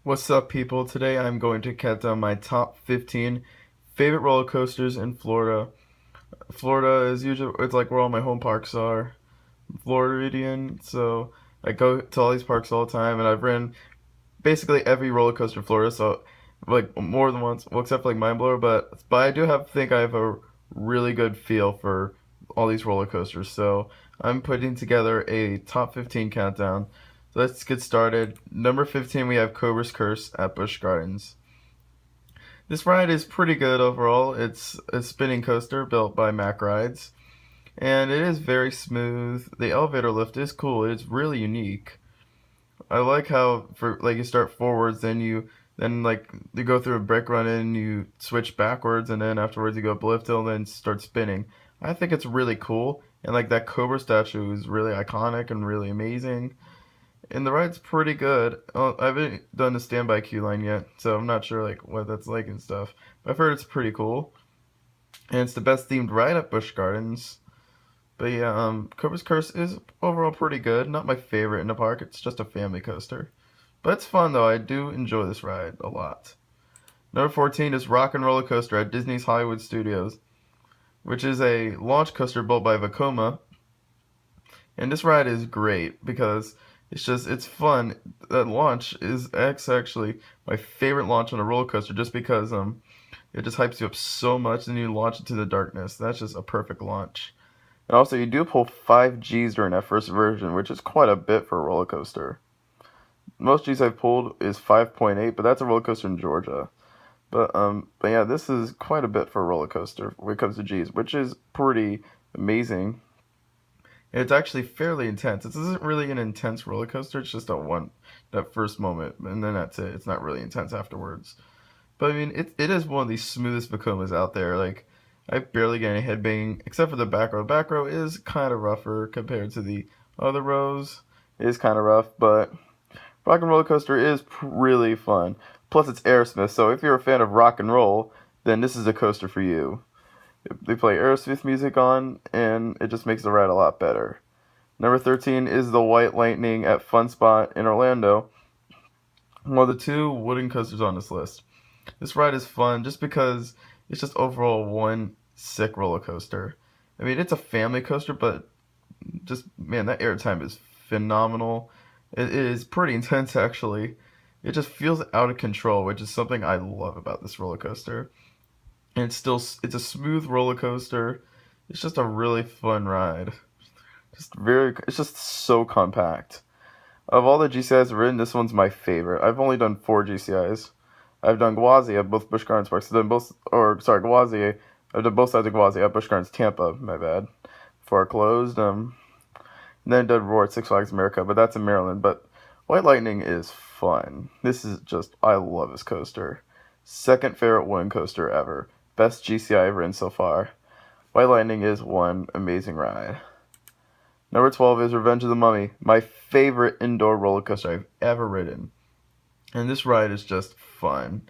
What's up, people? Today I'm going to count down my top 15 favorite roller coasters in Florida. Florida is usually it's like where all my home parks are. Floridian, so I go to all these parks all the time, and I've ridden basically every roller coaster in Florida. So like more than once, well, except for like Mindblower, but I do have think I have a really good feel for all these roller coasters. So I'm putting together a top 15 countdown. So let's get started. Number 15, we have Cobras Curse at Busch Gardens. This ride is pretty good overall. It's a spinning coaster built by Mack Rides, and it is very smooth. The elevator lift is cool. It's really unique. I like how for like you start forwards, then like you go through a brake run and you switch backwards, and then afterwards you go up lift hill and then start spinning. I think it's really cool, and like that Cobra statue is really iconic and really amazing. And the ride's pretty good. I haven't done the standby queue line yet, so I'm not sure like what that's like and stuff. But I've heard it's pretty cool, and it's the best themed ride at Busch Gardens. But yeah, Cobras Curse is overall pretty good. Not my favorite in the park. It's just a family coaster, but it's fun though. I do enjoy this ride a lot. Number 14 is Rock and Roller Coaster at Disney's Hollywood Studios, which is a launch coaster built by Vekoma. And this ride is great because it's fun. That launch is actually my favorite launch on a roller coaster just because it just hypes you up so much and you launch into the darkness. That's just a perfect launch. And also you do pull 5 G's during that first version, which is quite a bit for a roller coaster. Most G's I've pulled is 5.8, but that's a roller coaster in Georgia. But yeah, this is quite a bit for a roller coaster when it comes to G's, which is pretty amazing. It's actually fairly intense. This isn't really an intense roller coaster. It's just that first moment, and then that's it. It's not really intense afterwards. But I mean, it is one of the smoothest Vekomas out there. Like, I barely get any headbanging except for the back row. Back row is kind of rougher compared to the other rows. It is kind of rough, but Rock and Roller Coaster is really fun. Plus, it's Aerosmith, so if you're a fan of rock and roll, then this is a coaster for you. They play Aerosmith music on, and it just makes the ride a lot better. Number 13 is the White Lightning at Fun Spot in Orlando, one of the 2 wooden coasters on this list. This ride is fun just because it's just overall one sick roller coaster. I mean, it's a family coaster, but just, man, that airtime is phenomenal. It is pretty intense, actually. It just feels out of control, which is something I love about this roller coaster. And it's a smooth roller coaster. It's just a really fun ride. It's just so compact. Of all the GCIs I've ridden, this one's my favorite. I've only done 4 GCIs. I've done Gwazi at both Busch Gardens parks. Gwazi. I've done both sides of Gwazi at Busch Gardens Tampa. My bad. Before it closed. And then I did Roar at Six Flags America, but that's in Maryland. But White Lightning is fun. I love this coaster. Second favorite wooden coaster ever. Best GCI I've ridden so far. White Lightning is one amazing ride. Number 12 is Revenge of the Mummy, my favorite indoor roller coaster I've ever ridden. And this ride is just fun.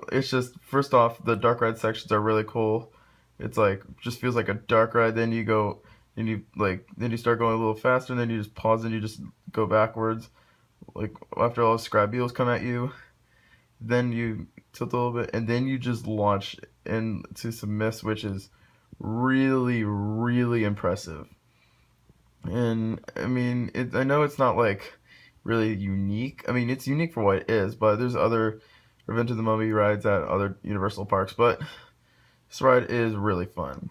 It's just, first off, the dark ride sections are really cool. It's like, just feels like a dark ride. Then you start going a little faster, and then you just pause and you just go backwards. Like, after all the Scrabules come at you, then you tilt a little bit, and then you just launch into some mist, which is really, really impressive. And I mean, I know it's not like really unique. I mean, it's unique for what it is, but there's other Revenge of the Mummy rides at other Universal parks, but this ride is really fun.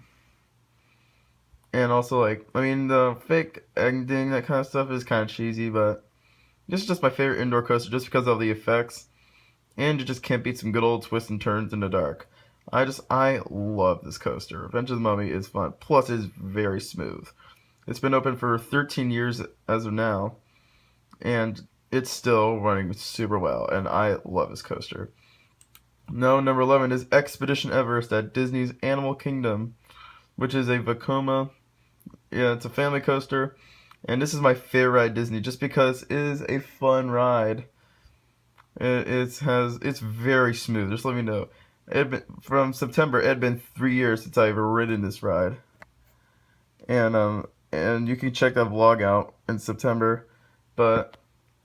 And also, like, I mean, the fake ending, that kind of stuff is kind of cheesy, but this is just my favorite indoor coaster just because of the effects, and you just can't beat some good old twists and turns in the dark. I love this coaster. Revenge of the Mummy is fun. Plus, it's very smooth. It's been open for 13 years as of now, and it's still running super well, and I love this coaster. No, number 11 is Expedition Everest at Disney's Animal Kingdom, which is a Vekoma. Yeah, it's a family coaster, and this is my favorite ride at Disney just because it is a fun ride. It's very smooth. Just let me know. From September, it had been 3 years since I've ever ridden this ride, and you can check that vlog out in September. But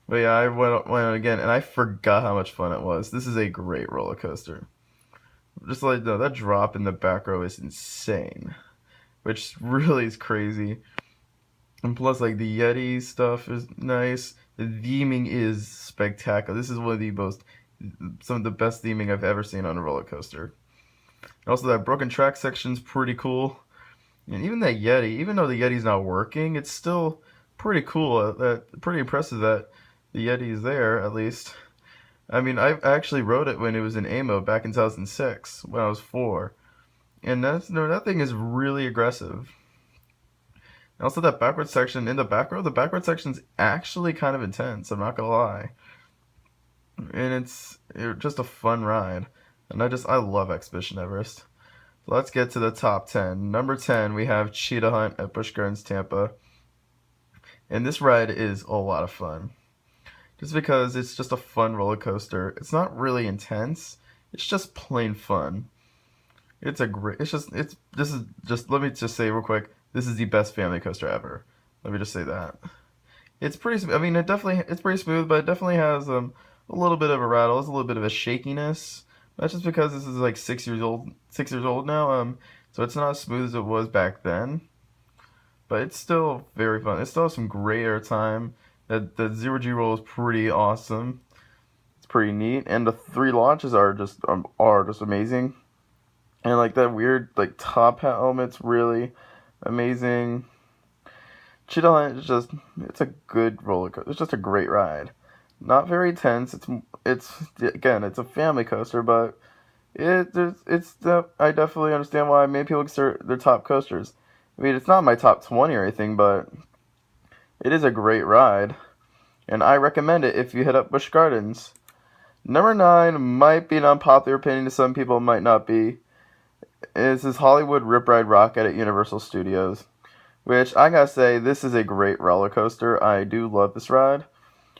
But yeah, I went again, and I forgot how much fun it was. This is a great roller coaster. Just like no, that drop in the back row is insane, which really is crazy. And plus, like the Yeti stuff is nice. The theming is spectacular. This is one of the most, some of the best theming I've ever seen on a roller coaster. Also, that broken track section's pretty cool. And even that Yeti, even though the Yeti's not working, it's still pretty cool. Pretty impressive that the Yeti's there at least. I mean, I actually rode it when it was in AMO back in 2006 when I was 4, and that's no, that thing is really aggressive. And also, that backward section in the back row, the backward section's actually kind of intense. I'm not gonna lie, and it's just a fun ride. And I love Expedition Everest. Let's get to the top 10. Number 10, we have Cheetah Hunt at Busch Gardens, Tampa. And this ride is a lot of fun. Just because it's just a fun roller coaster. It's not really intense. It's just plain fun. This is just, let me just say real quick, this is the best family coaster ever. Let me just say that. I mean, it's pretty smooth, but it definitely has a little bit of a rattle. It's a little bit of a shakiness. That's just because this is like 6 years old now. So it's not as smooth as it was back then, but it's still very fun. It still has some great airtime. That zero G roll is pretty awesome. It's pretty neat, and the 3 launches are just amazing. And like that weird like top hat helmet's really amazing. Cheetah Hunt is just it's a good roller coaster. It's just a great ride. Not very tense. It's again it's a family coaster, but I definitely understand why many people consider their top coasters. I mean, it's not my top 20 or anything, but it is a great ride, and I recommend it if you hit up Busch Gardens. Number 9 might be an unpopular opinion to some people, might not be. This is Hollywood Rip Ride Rocket at Universal Studios, which I gotta say, this is a great roller coaster. I do love this ride.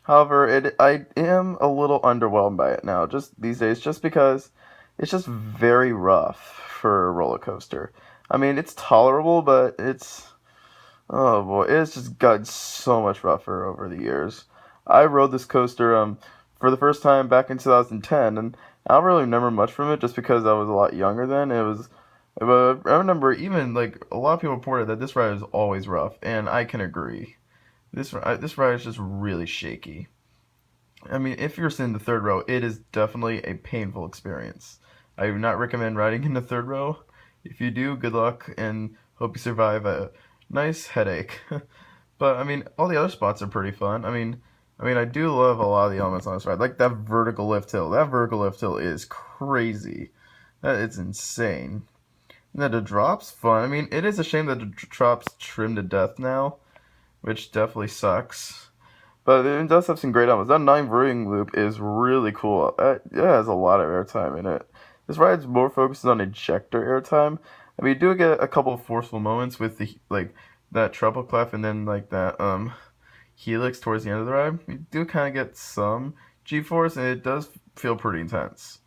However, I am a little underwhelmed by it now, just these days, just because it's just very rough for a roller coaster. I mean, it's tolerable, but oh boy, it's just gotten so much rougher over the years. I rode this coaster for the first time back in 2010, and I don't really remember much from it just because I was a lot younger then. But I remember even like a lot of people reported that this ride is always rough, and I can agree. This ride is just really shaky. I mean, if you're sitting in the third row, it is definitely a painful experience. I do not recommend riding in the third row. If you do, good luck and hope you survive a nice headache. But I mean, all the other spots are pretty fun. I do love a lot of the elements on this ride, like that vertical lift hill. That vertical lift hill is crazy. It's insane. And the drop's fun. I mean, it is a shame that the drop's trimmed to death now, which definitely sucks. But it does have some great elements. That 9 verting loop is really cool. It has a lot of airtime in it. This ride's more focused on ejector airtime. I mean, you do get a couple of forceful moments with the like that treble clef and then like that helix towards the end of the ride. You do kind of get some G-force, and it does feel pretty intense.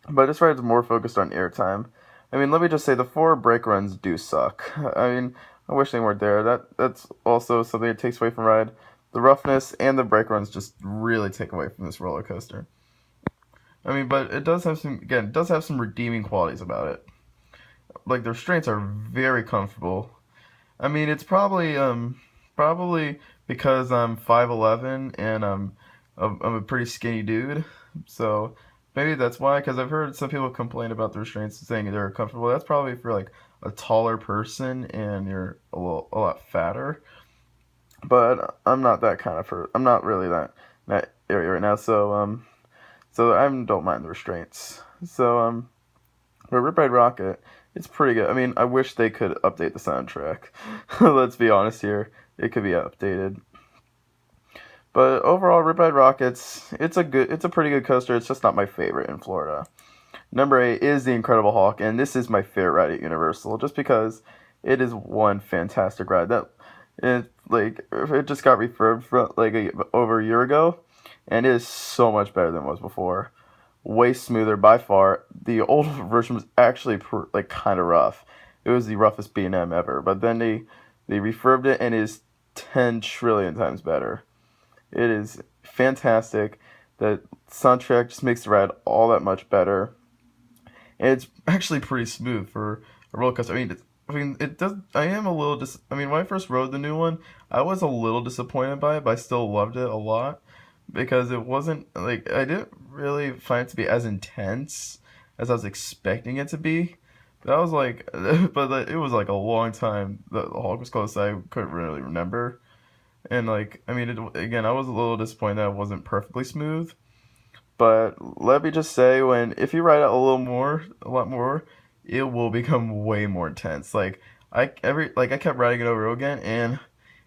But this ride's more focused on airtime. I mean, let me just say the 4 brake runs do suck. I mean, I wish they weren't there. That's also something that takes away from ride. The roughness and the brake runs just really take away from this roller coaster. I mean, but it does have some redeeming qualities about it. Like the restraints are very comfortable. I mean, it's probably because I'm 5'11" and I'm a pretty skinny dude. So maybe that's why, because I've heard some people complain about the restraints saying they're comfortable. That's probably for like a taller person and you're a lot fatter. But I'm not that kind of I'm not really that area right now. So I don't mind the restraints. For Rip Ride Rocket, it's pretty good. I mean, I wish they could update the soundtrack. Let's be honest here. It could be updated. But overall, Rip Ride Rockets, it's a pretty good coaster. It's just not my favorite in Florida. Number 8 is the Incredible Hulk, and this is my favorite ride at Universal, just because it is one fantastic ride. It just got refurbed from over a year ago, and it is so much better than it was before. Way smoother by far. The old version was actually kind of rough. It was the roughest B&M ever, but then they refurbed it and it is 10 trillion times better. It is fantastic. The soundtrack just makes the ride all that much better. And it's actually pretty smooth for a roller coaster. It does. I am a little I mean, when I first rode the new one, I was a little disappointed by it, but I still loved it a lot because it wasn't like I didn't really find it to be as intense as I was expecting it to be. That was like, but like, it was like a long time that the Hulk was close. I couldn't really remember, and like, I mean, again, I was a little disappointed that it wasn't perfectly smooth. But let me just say, if you ride it a lot more, it will become way more intense. I kept riding it over again, and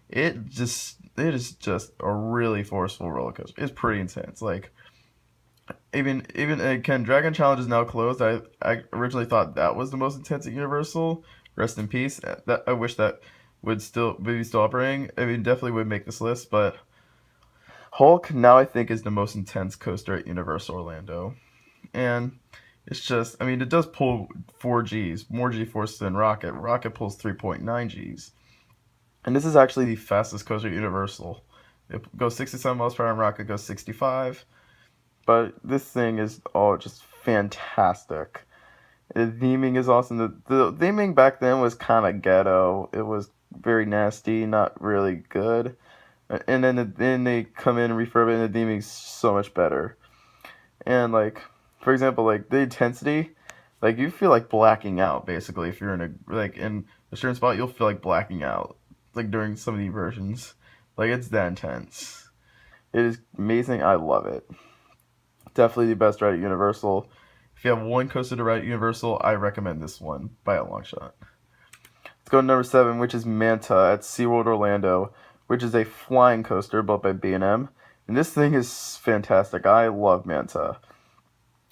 it is just a really forceful roller coaster. It's pretty intense. Like even again, Dragon Challenge is now closed. I originally thought that was the most intense at Universal. Rest in peace. That I wish that would still be still operating. I mean, definitely would make this list, but Hulk now I think is the most intense coaster at Universal Orlando, and it's just I mean it does pull 4 Gs, more G force than Rocket. Rocket pulls 3.9 Gs, and this is actually the fastest coaster at Universal. It goes 67 miles per hour, and Rocket goes 65. But this thing is all just fantastic. The theming is awesome. The theming back then was kind of ghetto. It was very nasty, not really good. And then they come in and refurb it, and the theming's so much better. And like, for example, like the intensity, like you feel like blacking out basically if you're in a certain spot, you'll feel like blacking out like during some of the versions. Like it's that intense. It is amazing. I love it. Definitely the best ride at Universal. If you have one coaster to ride at Universal, I recommend this one by a long shot. Let's go to number 7, which is Manta at SeaWorld Orlando, which is a flying coaster built by B&M. And this thing is fantastic. I love Manta.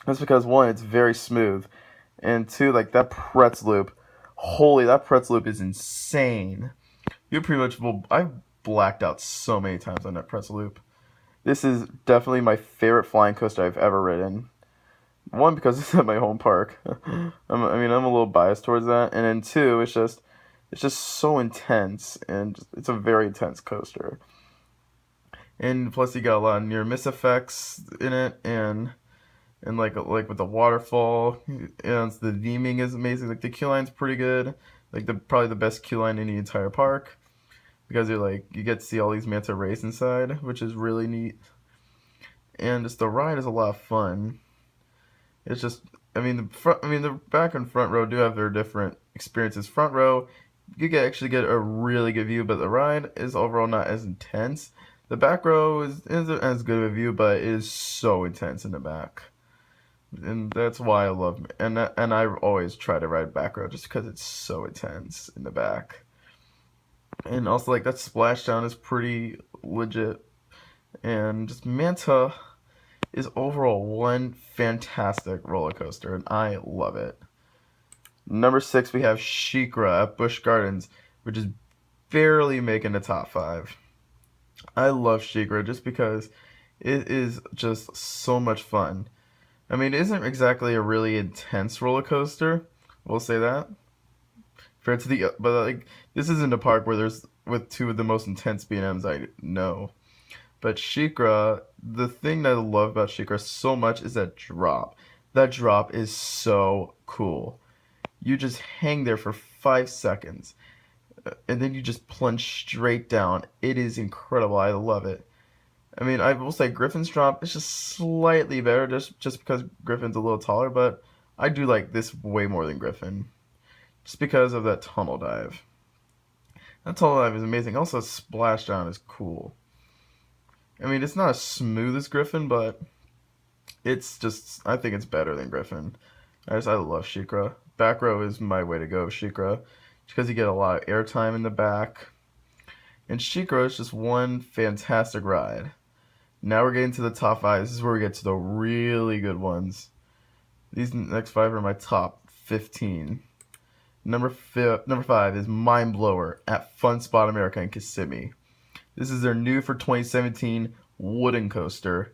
That's because, one, it's very smooth. And two, like that Pretz loop. Holy, that Pretz loop is insane. You pretty much I've blacked out so many times on that Pretz loop. This is definitely my favorite flying coaster I've ever ridden. One, because it's at my home park. I'm a little biased towards that. And then two, it's just so intense, and it's a very intense coaster. And plus, you got a lot of near miss effects in it, and like with the waterfall, and the theming is amazing. Like the queue line's pretty good. Like probably the best queue line in the entire park because you get to see all these manta rays inside, which is really neat. And just the ride is a lot of fun. It's just the back and front row do have their different experiences. Front row, actually get a really good view, but the ride is overall not as intense. The back row isn't as good of a view, but it is so intense in the back. And that's why I love and I always try to ride back row just because it's so intense in the back. And also like that splashdown is pretty legit. And just Manta is overall one fantastic roller coaster, and I love it. Number 6, we have SheiKra at Busch Gardens, which is barely making the top 5. I love SheiKra just because it is just so much fun. I mean, it isn't exactly a really intense roller coaster. We'll say that. But like this isn't a park where there's with two of the most intense B&Ms I know. But SheiKra, the thing that I love about SheiKra so much is that drop. That drop is so cool. You just hang there for 5 seconds, and then you just plunge straight down. It is incredible. I love it. I mean, I will say Griffin's drop is just slightly better just because Griffin's a little taller, but I do like this way more than Griffin. Just because of that tunnel dive. That tunnel dive is amazing. Also, splashdown is cool. I mean, it's not as smooth as Griffin, but I think it's better than Griffin. I love SheiKra. Back row is my way to go, SheiKra, because you get a lot of airtime in the back. And SheiKra is just one fantastic ride. Now we're getting to the top 5. This is where we get to the really good ones. These next 5 are my top 15. Number 5 is Mindblower at Fun Spot America in Kissimmee. This is their new for 2017 wooden coaster.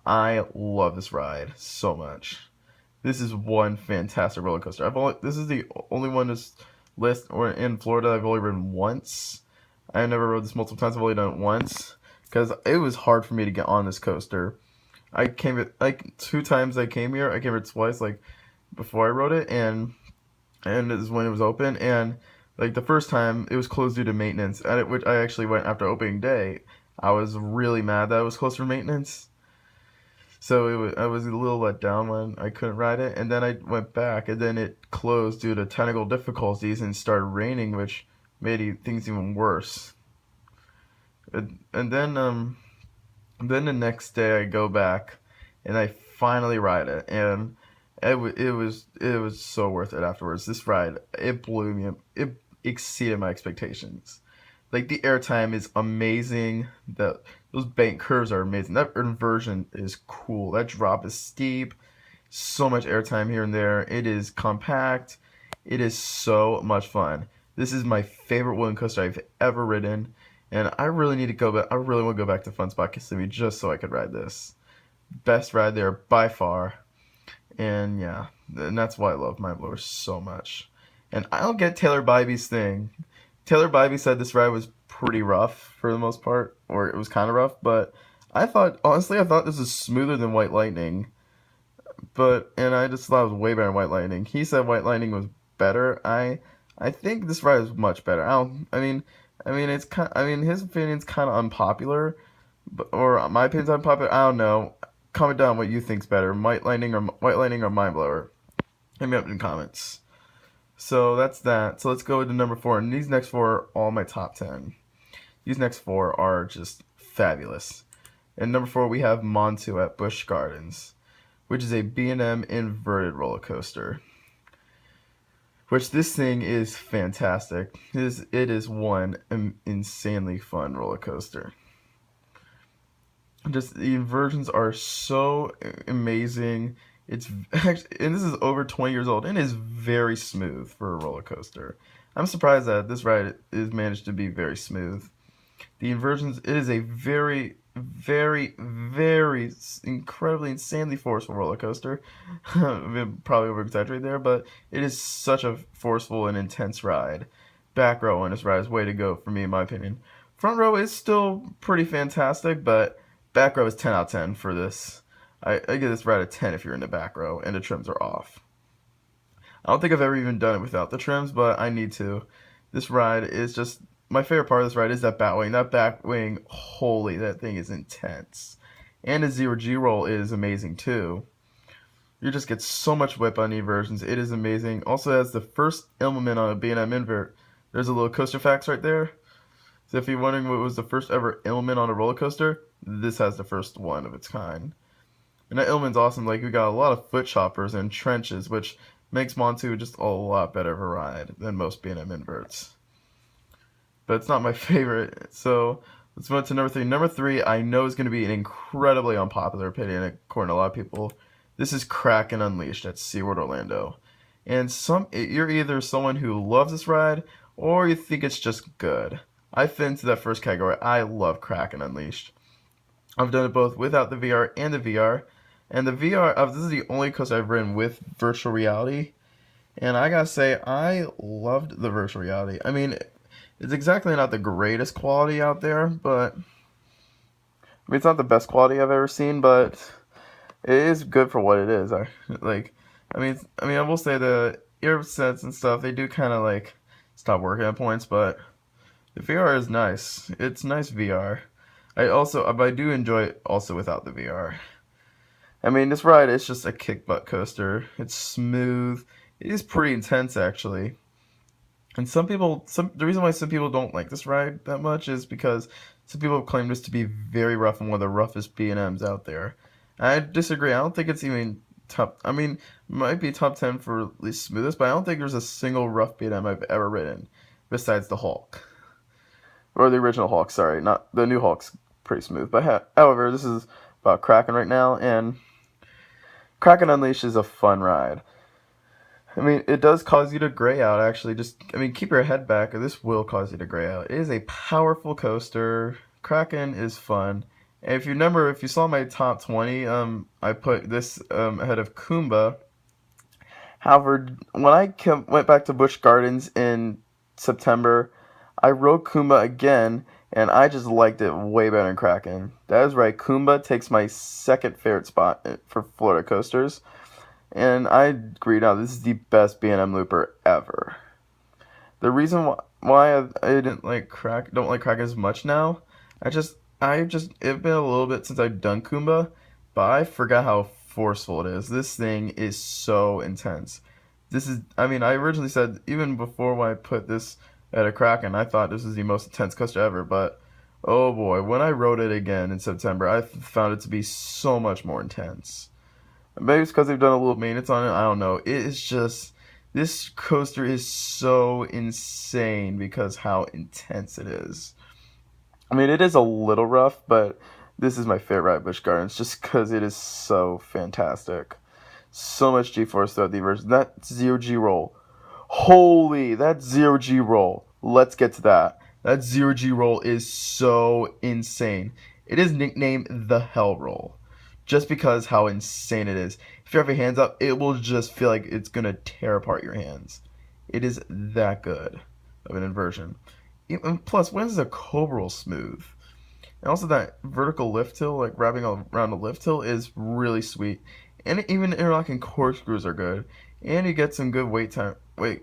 I love this ride so much. This is one fantastic roller coaster. This is the only one this list or in Florida I've only ridden once. I never rode this multiple times. I've only done it once. because it was hard for me to get on this coaster. I came it like 2 times I came here. I came here twice, like before I rode it, and this is when it was open. And like the first time, it was closed due to maintenance, which I actually went after opening day. I was really mad that it was closed for maintenance. So I was a little let down when I couldn't ride it, and then I went back, and then it closed due to technical difficulties and started raining, which made things even worse. And then the next day I go back, and I finally ride it, and it was so worth it afterwards. This ride, it blew me up. It exceeded my expectations. Like the airtime is amazing. Those bank curves are amazing. That inversion is cool. That drop is steep. So much airtime here and there. It is compact. It is so much fun. This is my favorite wooden coaster I've ever ridden, and I really need to go back. I really want to go back to Fun Spot Kissimmee just so I could ride this. Best ride there by far. And yeah, and that's why I love Mindblower so much. And I don't get Taylor Bybee's thing. Taylor Bybee said this ride was pretty rough for the most part, or it was kind of rough, but honestly, I thought this was smoother than White Lightning. And I just thought it was way better than White Lightning. He said White Lightning was better. I think this ride is much better. It's his opinion's kind of unpopular, or my opinion's unpopular. I don't know. Comment down what you think's better, White Lightning or Mindblower. Hit me up in the comments. So that's that. So let's go to number 4. And these next 4 are all my top 10. These next 4 are just fabulous. And number 4, we have Mantua at Busch Gardens, which is a B&M inverted roller coaster. Which this thing is fantastic. It is one insanely fun roller coaster. Just the inversions are so amazing. It's actually, and this is over 20 years old and is very smooth for a roller coaster. I'm surprised that this ride is managed to be very smooth. The inversions, it is a very, very, very incredibly, insanely forceful roller coaster. Probably over exaggerated there, but it is such a forceful and intense ride. Back row on this ride is way to go for me, in my opinion. Front row is still pretty fantastic, but back row is 10 out of 10 for this. I give this ride a 10 if you're in the back row and the trims are off. I don't think I've ever even done it without the trims, but I need to. This ride is just, my favorite part of this ride is that bat wing. That bat wing, holy, that thing is intense. And the 0G roll is amazing too. You just get so much whip on the inversions. It is amazing. Also has the first element on a B&M invert. There's a little coaster facts right there. So if you're wondering what was the first ever element on a roller coaster, this has the first one of its kind. And that element's awesome. Like, we got a lot of foot choppers and trenches, which makes Mantua just a lot better of a ride than most B&M inverts. But it's not my favorite. So let's move on to number 3. Number 3, I know is going to be an incredibly unpopular opinion according to a lot of people. This is Kraken Unleashed at SeaWorld Orlando. And you're either someone who loves this ride or you think it's just good. I fit into that first category. I love Kraken Unleashed. I've done it both without the VR and the VR. And the VR, this is the only coaster I've ridden with virtual reality. And I gotta say, I loved the virtual reality. I mean, it's exactly not the greatest quality out there, but it's not the best quality I've ever seen, but it is good for what it is. I will say the ear sets and stuff, they do kind of like stop working at points, but the VR is nice. It's nice VR. I do enjoy it also without the VR. I mean, this ride is just a kick butt coaster. It's smooth. It is pretty intense, actually. And the reason why some people don't like this ride that much is because some people have claimed this to be very rough and one of the roughest B&Ms out there. I disagree. I don't think it's even top. I mean, it might be top 10 for at least smoothest, but I don't think there's a single rough B&M I've ever ridden besides the Hulk. Or the original Hulk, sorry. Not the new Hulk's pretty smooth. But however, this is about Kraken right now, and Kraken Unleashed is a fun ride. I mean, it does cause you to gray out, actually. Keep your head back, or this will cause you to gray out. It is a powerful coaster. Kraken is fun. And if you saw my top 20, I put this ahead of Khumba. However, when I went back to Busch Gardens in September, I rode Khumba again, and I just liked it way better than Kraken. That is right, Khumba takes my second favorite spot for Florida coasters, and I agree now, this is the best B&M looper ever. The reason why I didn't like don't like Kraken as much now, it's been a little bit since I've done Khumba, but I forgot how forceful it is. This thing is so intense. I mean, I originally said, even before when I put this at a Kraken, I thought this was the most intense coaster ever, but oh boy, when I rode it again in September, I found it to be so much more intense. Maybe it's because they've done a little maintenance on it, I don't know. It is just, this coaster is so insane because how intense it is. I mean, it is a little rough, but this is my favorite ride at Busch Gardens just because it is so fantastic. So much G-force throughout the Everest. That zero-G roll. Holy, that zero-G roll. Let's get to that. That zero-G roll is so insane. It is nicknamed the Hell Roll just because how insane it is. If you have your hands up, it will just feel like it's going to tear apart your hands. It is that good of an inversion. And plus, when is a Cobra roll smooth? And also that vertical lift hill, like wrapping around the lift hill, is really sweet. And even interlocking corkscrews are good. And you get some good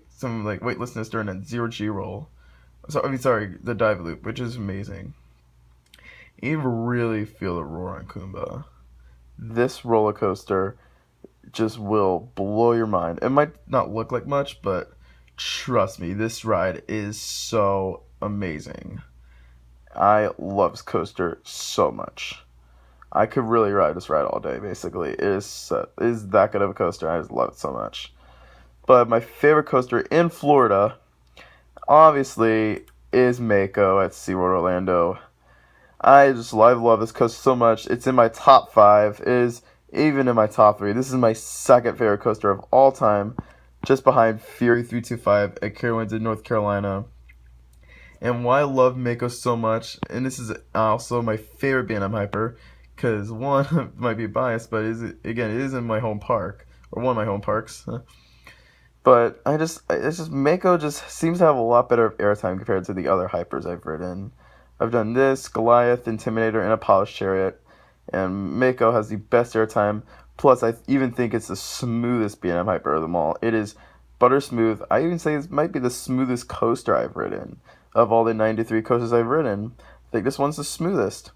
some like weightlessness during that zero-G roll. Sorry, the dive loop, which is amazing. You really feel the roar on Khumba. This roller coaster just will blow your mind. It might not look like much, but trust me, this ride is so amazing. I love this coaster so much. I could really ride this ride all day, basically. It is that good of a coaster. I just love it so much. But my favorite coaster in Florida, obviously, is Mako at SeaWorld Orlando. I love this coaster so much. It's in my top 5. It is even in my top 3. This is my second favorite coaster of all time, just behind Fury 325 at Carowinds, North Carolina. And why I love Mako so much, and this is also my favorite B&M Hyper, because one, might be biased, but it is in my home park, or one of my home parks. But Mako just seems to have a lot better airtime compared to the other Hypers I've ridden. I've done this, Goliath, Intimidator, and Apollo's Chariot, and Mako has the best airtime. Plus, I even think it's the smoothest B&M Hyper of them all. It is butter smooth. I even say it might be the smoothest coaster I've ridden. Of all the 93 coasters I've ridden, I think this one's the smoothest.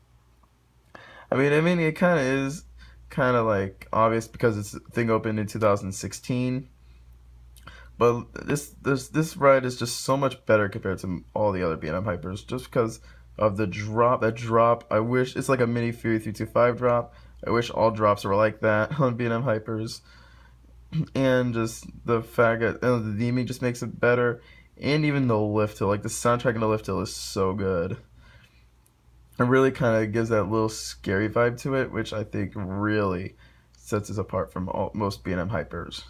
I mean, it kind of is kind of like obvious because this thing opened in 2016. But this ride is just so much better compared to all the other B&M Hypers, just because of the drop. That drop, I wish it's like a mini Fury 325 drop. I wish all drops were like that on B&M Hypers, and just the fact that the theming just makes it better, and even the lift hill, like the soundtrack in the lift hill is so good. It really kind of gives that little scary vibe to it, which I think really sets us apart from most B&M Hypers.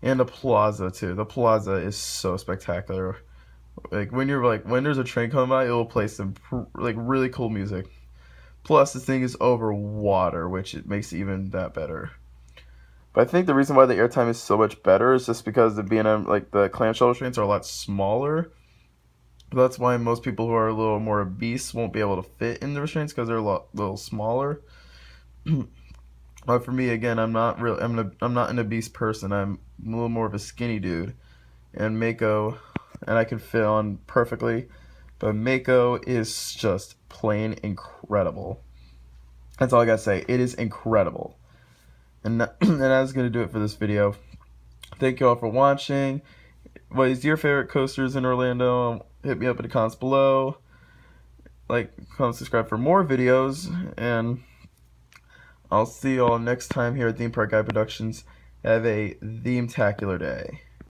And the plaza too. The plaza is so spectacular. Like when there's a train coming by, it will play some like really cool music. Plus, this thing is over water, which it makes it even that better. But I think the reason why the airtime is so much better is just because the B&M, like the clamshell restraints, are a lot smaller. That's why most people who are a little more obese won't be able to fit in the restraints because they're a little smaller. But for me, again, I'm not an obese person. I'm a little more of a skinny dude, and I can fit on perfectly. But Mako is just plain incredible. That's all I gotta say. It is incredible. And that's gonna do it for this video. Thank you all for watching. What is your favorite coasters in Orlando? Hit me up in the comments below. Like, comment, subscribe for more videos, and I'll see you all next time here at Theme Park Guy Productions. Have a theme-tacular day.